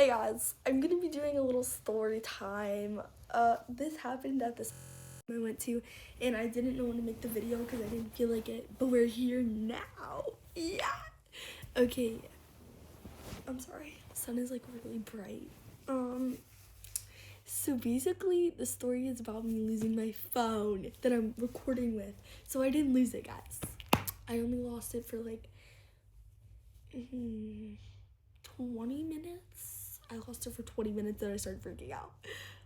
Hey guys, I'm gonna be doing a little story time. This happened at this I went to, and I didn't know when to make the video because I didn't feel like it, but we're here now. Yeah. Okay. I'm sorry. The sun is like really bright. So basically, the story is about me losing my phone that I'm recording with. So I didn't lose it, guys. I only lost it for like 20 minutes. I lost it for 20 minutes and I started freaking out.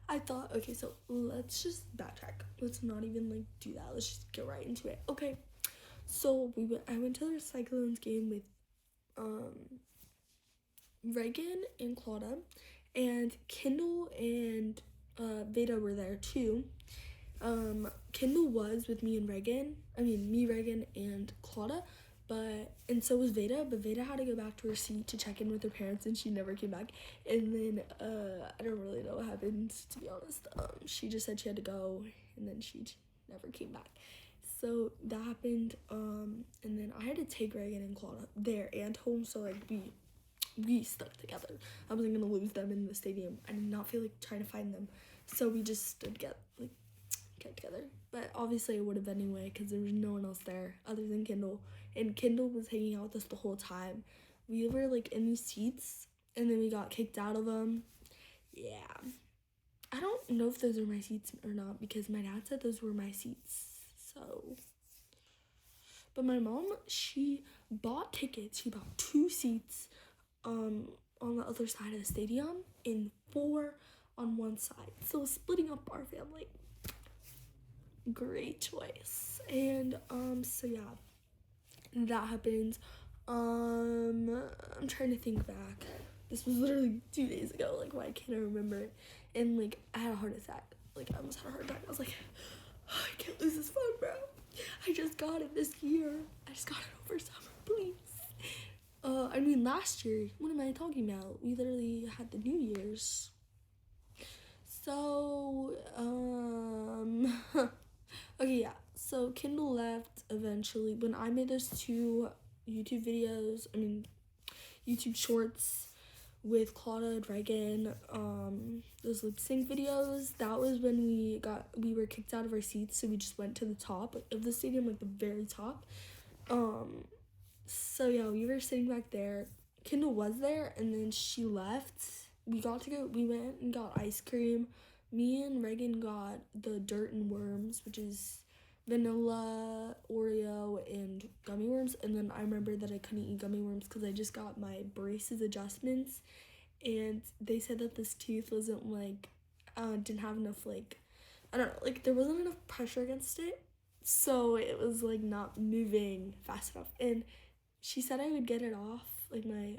I thought, okay, so let's just backtrack. Let's not even like do that. Let's just get right into it. Okay. So I went to the Cyclones game with Reagan and Claudia, and Kendall and Veda were there too. Kendall was with me and Reagan. Me, Reagan, and Claudia. And so was Veda, but Veda had to go back to her seat to check in with her parents, and she never came back. And then I don't really know what happened, to be honest. She just said she had to go, and then she never came back. So that happened. And then I had to take Reagan and Claudia there and home, so like we stuck together. I wasn't gonna lose them in the stadium. I did not feel like trying to find them, so we just stood kept together. But obviously I would have anyway because there was no one else there other than Kendall, and Kendall was hanging out with us the whole time. We were like in these seats, and then we got kicked out of them. Yeah, I don't know if those are my seats or not because my dad said those were my seats. So, but my mom, she bought tickets. She bought 2 seats on the other side of the stadium and 4 on one side. So splitting up our family. Great choice. And so yeah, that happened. I'm trying to think back. This was literally 2 days ago. Like, why can't I remember it? And like I had a heart attack. Like, I almost had a heart attack. I was like, oh, I can't lose this phone, bro. I just got it this year. I just got it over summer, please. Last year. What am I talking about? We literally had the New Year's. So, okay, yeah. So Kendall left eventually when I made those 2 YouTube videos. YouTube shorts with Claudia and Reagan. Those lip sync videos. That was when we were kicked out of our seats, so we just went to the top of the stadium, like the very top. So yeah, we were sitting back there. Kendall was there, and then she left. We went and got ice cream. Me and Reagan got the Dirt and Worms, which is vanilla, Oreo, and gummy worms. And then I remember that I couldn't eat gummy worms because I just got my braces adjustments, and they said that this tooth wasn't like, didn't have enough, like, I don't know, like there wasn't enough pressure against it. So it was like not moving fast enough. And she said I would get it off. Like my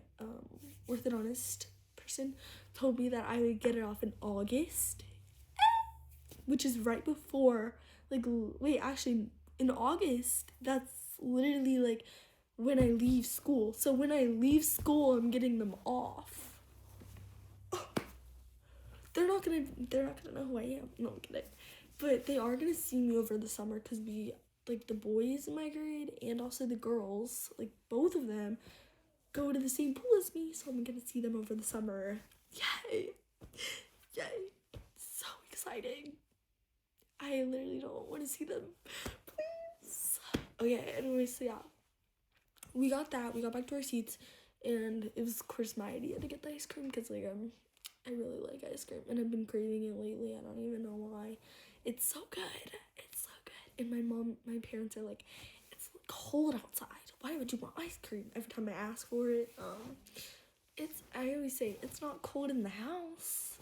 orthodontist person told me that I would get it off in August, which is right before, actually in August, that's literally like when I leave school. So when I leave school, I'm getting them off. They're not gonna know who I am. No, I'm kidding. But they are gonna see me over the summer because the boys in my grade and also the girls, like both of them, go to the same pool as me, so I'm gonna see them over the summer. Yay! Yay! So exciting. I literally don't want to see them. Please. Okay, anyway, so yeah. We got back to our seats, and it was of course my idea to get the ice cream because I really like ice cream and I've been craving it lately. I don't even know why. It's so good. It's so good. And my parents are like, it's cold outside. Why would you want ice cream? Every time I ask for it, I always say it's not cold in the house.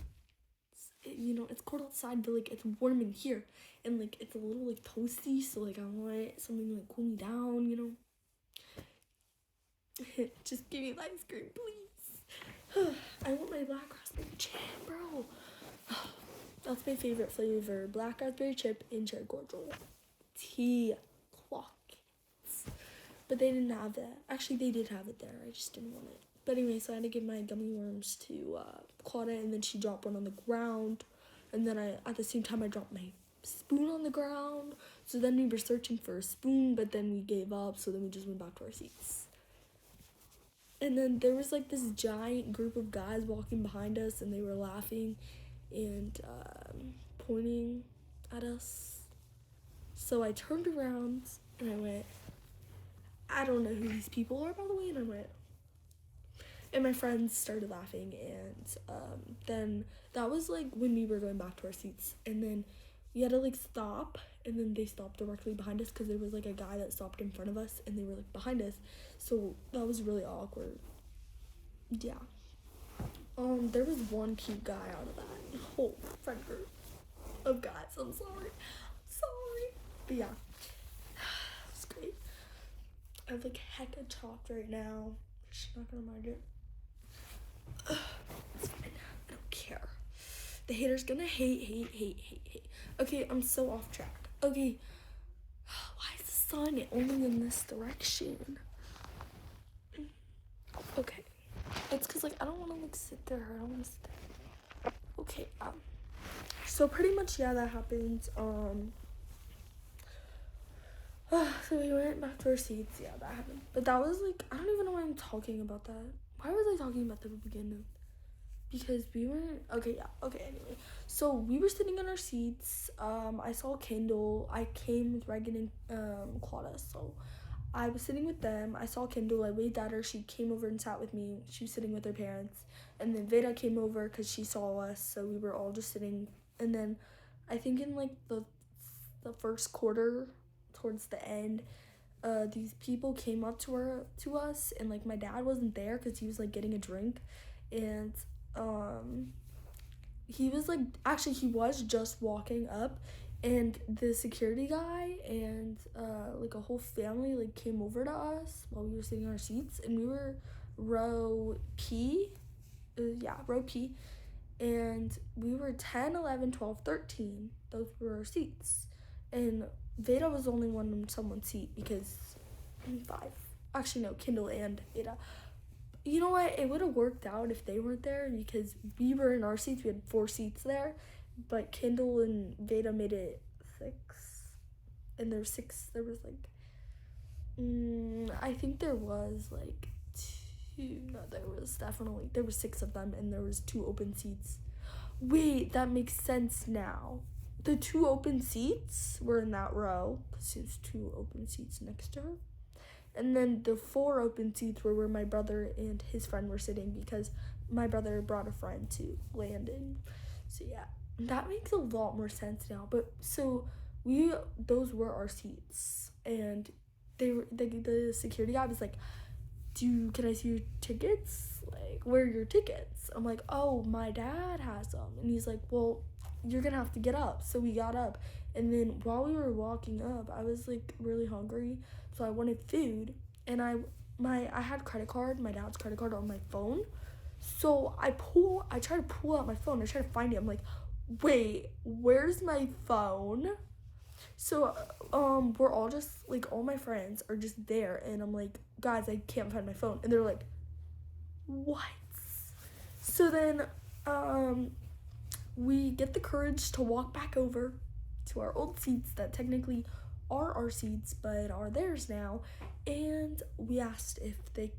It's cold outside, but like it's warm in here, and like it's a little like toasty. So like I want something to like cool me down. Just give me the ice cream, please. I want my black raspberry chip, bro. That's my favorite flavor. Black raspberry chip and cherry cordial. Tea clockets. But they didn't have that. Actually, they did have it there. I just didn't want it. But anyway, so I had to give my gummy worms to Claudia, and then she dropped one on the ground. And then at the same time, I dropped my spoon on the ground. So then we were searching for a spoon, but then we gave up. So then we just went back to our seats. And then there was like this giant group of guys walking behind us, and they were laughing and pointing at us. So I turned around and I went, I don't know who these people are, by the way, and I went, and my friends started laughing, and then that was like when we were going back to our seats, and then we had to like stop, and then they stopped directly behind us because there was like a guy that stopped in front of us, and they were like behind us, so that was really awkward. Yeah. There was one cute guy out of that whole friend group of guys. I'm sorry. But yeah, it was great. I have like hecka chopped right now. She's not gonna mind it. It's fine. I don't care. The haters gonna hate. Okay, I'm so off track. Okay, why is the sun only in this direction? Okay, it's cause like I don't want to like sit there. I don't want to sit there. Okay, so pretty much yeah, that happened. So we went back to our seats. Yeah, that happened. But that was like, I don't even know why I'm talking about that. Why was I talking about that at the beginning? Because we weren't, okay, yeah, okay, anyway. So we were sitting in our seats. I saw Kendall. I came with Reagan and Claudia. So I was sitting with them. I saw Kendall. I waved at her. She came over and sat with me. She was sitting with her parents. And then Veda came over because she saw us. So we were all just sitting. And then I think in like the first quarter, towards the end, these people came up to us, and like my dad wasn't there because he was like getting a drink, and he was like, actually he was just walking up, and the security guy and like a whole family like came over to us while we were sitting in our seats, and we were row P, row P, and we were 10, 11, 12, 13. Those were our seats, and Veda was only one in someone's seat because 5. Actually, no, Kendall and Veda. You know what? It would have worked out if they weren't there because we were in our seats. We had 4 seats there, but Kendall and Veda made it 6. And there were 6. There was like, I think there was like 2. No, there were 6 of them, and there was 2 open seats. Wait, that makes sense now. The 2 open seats were in that row because there's 2 open seats next to her. And then the 4 open seats were where my brother and his friend were sitting because my brother brought a friend to Landon. So yeah, that makes a lot more sense now. But so those were our seats, and the security guy was like, can I see your tickets? Like, where are your tickets? I'm like, oh, my dad has them. And he's like, well, you're gonna have to get up. So we got up, and then while we were walking up, I was like really hungry, so I wanted food, and I had my dad's credit card on my phone. So I try to pull out my phone. I try to find it. I'm like, wait, where's my phone? So we're all just like, all my friends are just there, and I'm like, guys, I can't find my phone. And they're like, what? So then we get the courage to walk back over to our old seats that technically are our seats but are theirs now, and we asked if they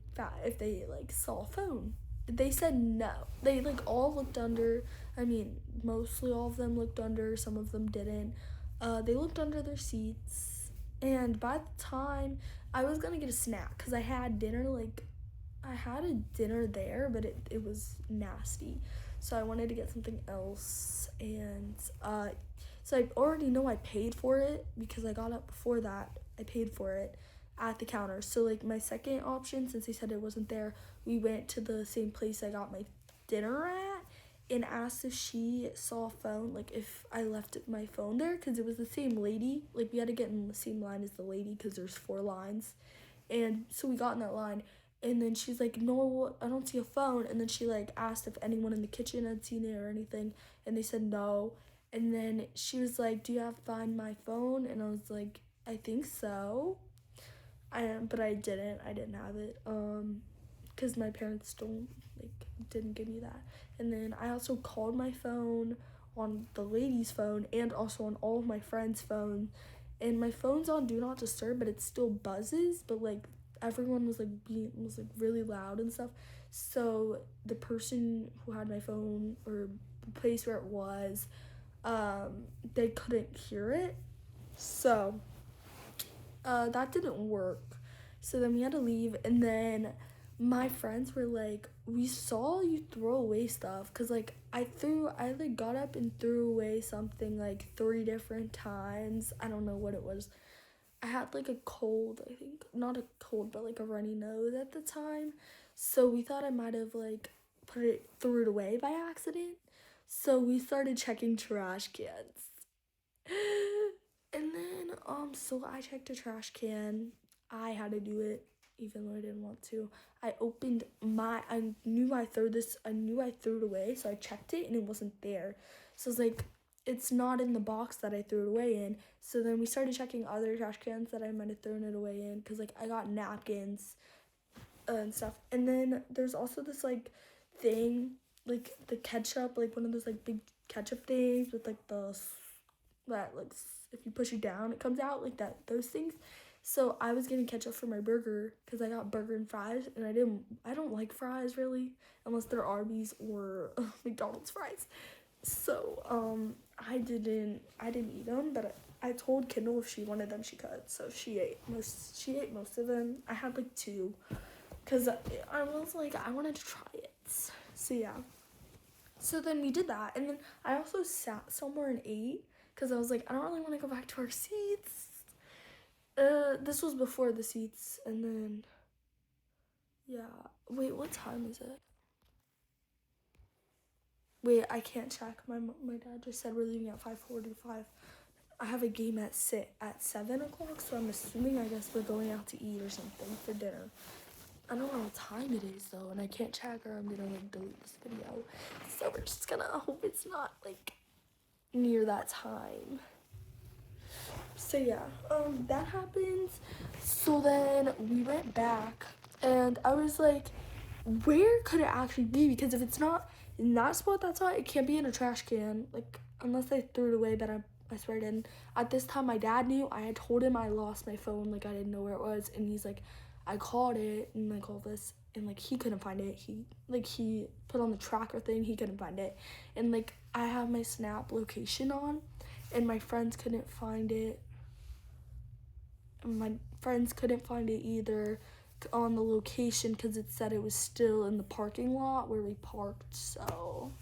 like saw a phone. They said no. They like all looked under. I mean, mostly all of them looked under, some of them didn't. They looked under their seats, and by the time I was gonna get a snack because I had dinner, like I had a dinner there, but it was nasty. So I wanted to get something else, and so I already know I paid for it because I got up before that. I paid for it at the counter. So like my second option, since they said it wasn't there, we went to the same place I got my dinner at and asked if she saw a phone, like if I left my phone there, because it was the same lady. Like we had to get in the same line as the lady because there's 4 lines. And so we got in that line. And then she's like, no, I don't see a phone. And then she like asked if anyone in the kitchen had seen it or anything. And they said no. And then she was like, do you have Find My Phone? And I was like, I think so. But I didn't have it. Because my parents didn't give me that. And then I also called my phone on the lady's phone and also on all of my friends' phones. And my phone's on Do Not Disturb, but it still buzzes. But like, everyone was like really loud and stuff. So the person who had my phone, or the place where it was, they couldn't hear it. So that didn't work. So then we had to leave, and then my friends were like, we saw you throw away stuff, because like I got up and threw away something like 3 different times. I don't know what it was. I had like a cold, I think. Not a cold, but like a runny nose at the time. So we thought I might have like threw it away by accident. So we started checking trash cans. And then so I checked a trash can. I had to do it even though I didn't want to. I knew I threw it away, so I checked it and it wasn't there. So I was like, it's not in the box that I threw it away in. So then we started checking other trash cans that I might have thrown it away in, because like I got napkins and stuff. And then there's also this like thing, like the ketchup, like one of those like big ketchup things with like if you push it down it comes out like that, those things. So I was getting ketchup for my burger, because I got burger and fries, and I don't like fries really unless they're Arby's or McDonald's fries. So I didn't eat them, but I told Kendall if she wanted them she could. So she ate most of them. I had like 2, because I was like, I wanted to try it. So yeah. So then we did that, and then I also sat somewhere and ate, because I was like, I don't really want to go back to our seats. This was before the seats, and then, yeah. Wait, what time is it? Wait, I can't check. My dad just said we're leaving at 5:45. I have a game at 7 o'clock, so I'm assuming, I guess, we're going out to eat or something for dinner. I don't know what time it is, though, and I can't check, or I'm gonna, like, delete this video. So we're just gonna hope it's not, like, near that time. So yeah, that happens. So then we went back, and I was like, where could it actually be? Because if it's not in that spot, that's why it can't be in a trash can, like, unless I threw it away, but I swear I didn't. At this time, my dad knew. I had told him I lost my phone, like, I didn't know where it was, and he's like, I called it, and like all this, and like he couldn't find it. He put on the tracker thing, he couldn't find it, and like I have my Snap location on, and my friends couldn't find it. My friends couldn't find it either on the location, because it said it was still in the parking lot where we parked. So,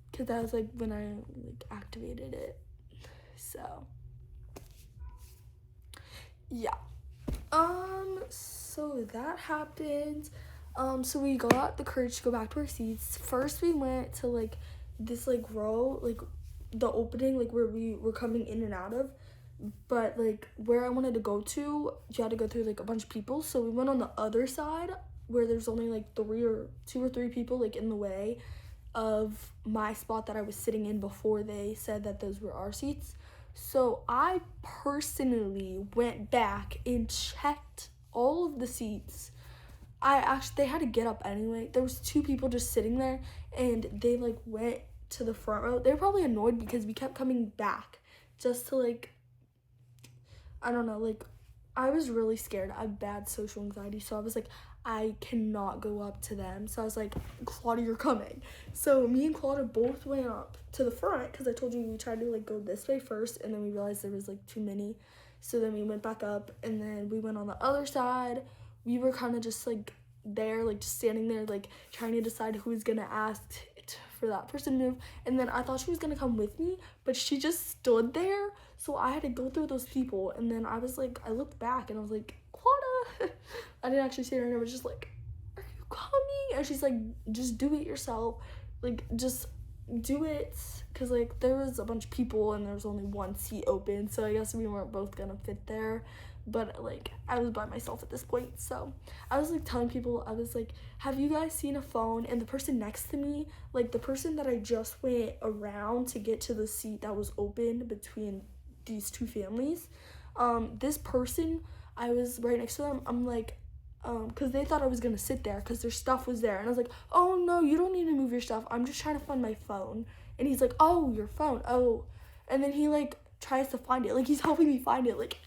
because that was like when I like activated it. So yeah. So that happened. So we got the courage to go back to our seats. First we went to like this like row, like the opening, like where we were coming in and out of. But like where I wanted to go to, you had to go through like a bunch of people. So we went on the other side where there's only like 2 or 3 people like in the way of my spot that I was sitting in before they said that those were our seats. So I personally went back and checked all of the seats. They had to get up anyway. There was 2 people just sitting there, and they like went to the front row. They were probably annoyed because we kept coming back just to like, I don't know, like I was really scared. I have bad social anxiety, so I was like, I cannot go up to them. So I was like, Claudia, you're coming. So me and Claudia both went up to the front, because I told you we tried to like go this way first, and then we realized there was like too many. So then we went back up, and then we went on the other side. We were kind of just like there, like just standing there, like trying to decide who was gonna ask for that person to move. And then I thought she was gonna come with me, but she just stood there. So I had to go through those people, and then I was like, I looked back and I was like, Claudia. I didn't actually see her, and I was just like, are you coming? And she's like, just do it yourself. Like, just do it. Because, like, there was a bunch of people, and there was only 1 seat open, so I guess we weren't both gonna fit there. But, like, I was by myself at this point, so I was, like, telling people, I was like, have you guys seen a phone? And the person next to me, like, the person that I just went around to get to the seat that was open between these 2 families, this person, I was right next to them. I'm like, because they thought I was gonna sit there because their stuff was there, and I was like, oh no, you don't need to move your stuff, I'm just trying to find my phone. And he's like, oh, your phone, oh. And then he like tries to find it, like he's helping me find it, like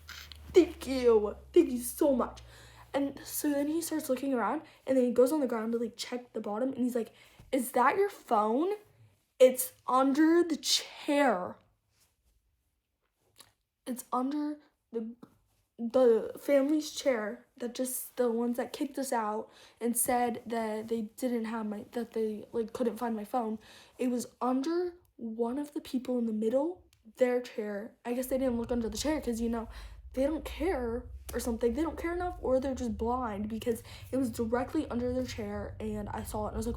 thank you so much. And so then he starts looking around, and then he goes on the ground to like check the bottom, and he's like, is that your phone? It's under the chair. It's under the family's chair, that just the ones that kicked us out and said that they didn't have that they like couldn't find my phone. It was under one of the people in the middle, their chair. I guess they didn't look under the chair because, you know, they don't care or something. They don't care enough, or they're just blind, because it was directly under their chair, and I saw it and I was like,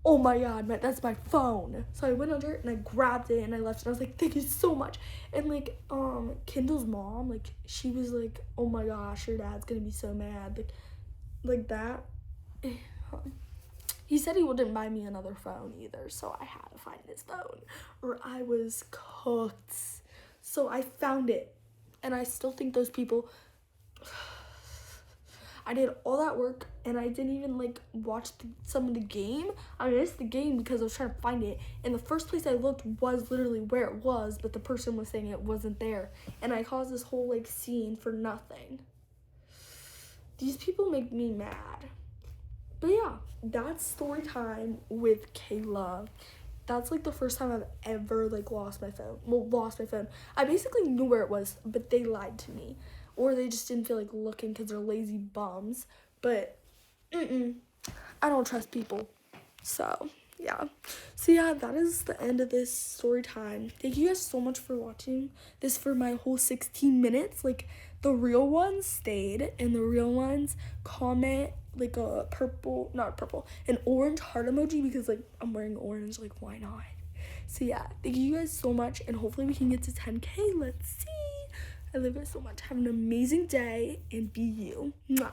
oh my god, that's my phone. So I went under it and I grabbed it and I left, and I was like, thank you so much. And like Kendall's mom, like, she was like, oh my gosh, your dad's gonna be so mad, like that. He said he wouldn't buy me another phone either, so I had to find his phone or I was cooked. So I found it, and I still think those people, I did all that work and I didn't even like watch some of the game. I missed the game because I was trying to find it, and the first place I looked was literally where it was, but the person was saying it wasn't there, and I caused this whole like scene for nothing. These people make me mad. But yeah, that's story time with Kayla. That's like the first time I've ever like lost my phone. I basically knew where it was, but they lied to me. Or they just didn't feel like looking because they're lazy bums. But I don't trust people. So yeah. So yeah, that is the end of this story time. Thank you guys so much for watching this for my whole 16 minutes. Like, the real ones stayed, and the real ones comment like a an orange heart emoji, because like I'm wearing orange, like why not? So yeah, thank you guys so much, and hopefully we can get to 10K. Let's see. I love you guys so much. Have an amazing day and be you. Mwah.